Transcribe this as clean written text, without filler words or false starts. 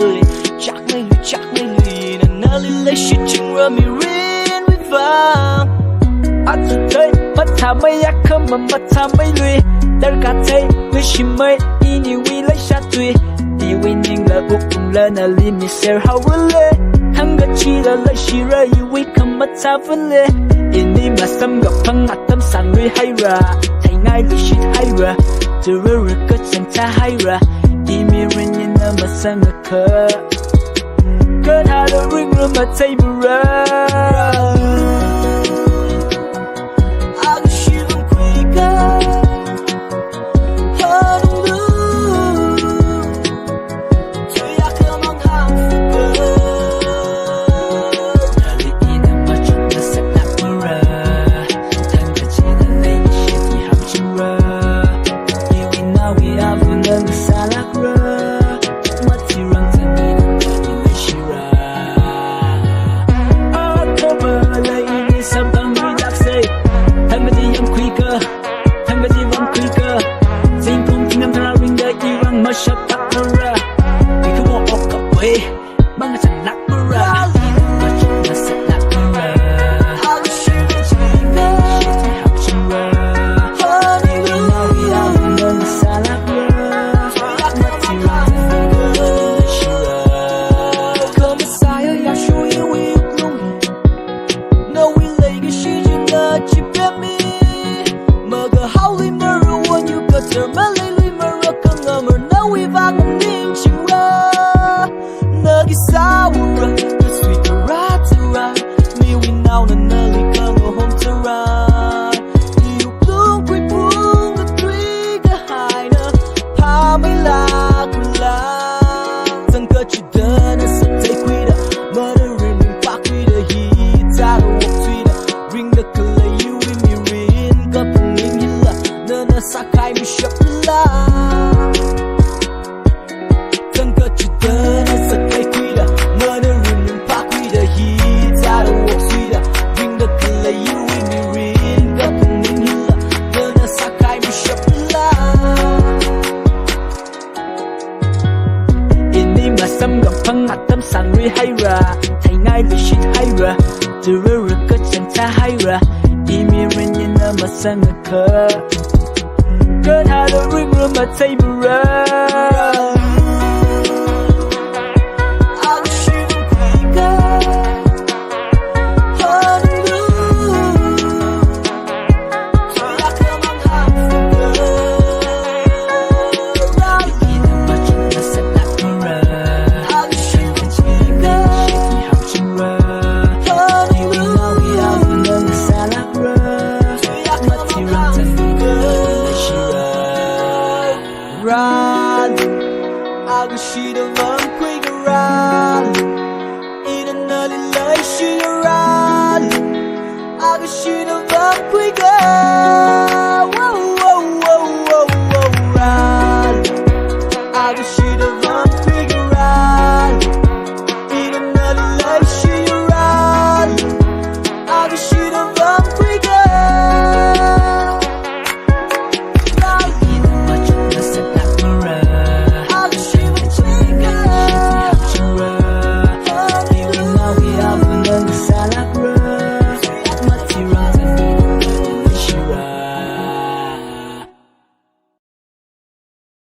lười chắc mấy lười nên nơi lấy shit chừng ra mi riêng với vàng anh sẽ thấy mất thà mấy ác không mà mất thà mấy lười đã cả thấy với chỉ mấy ini we lấy sát tùy đi winning là buộc cùng lên là limit share how will it thằng gái chỉ là lấy chỉ ra you we không mất thà vấn đề ini mà xâm gặp phăng ngặt tâm sáng lười hay ra thấy ngay lười shit hay ra từ rồi cất chân ta hay raimi rin in a mà sang a cờ cất hà đồ ring rồi mà thấy bù ra xâm gặp phăng ngặt tâm sáng lười hay ra thấy ngay lười shit hay ra từ rồi cất chân ta hay ra imi rin in a mà sang a cờ cất hà đồ ring rồi mà thấy bù ra Akhashi the one quick around in an early light she around Akhashi the one quick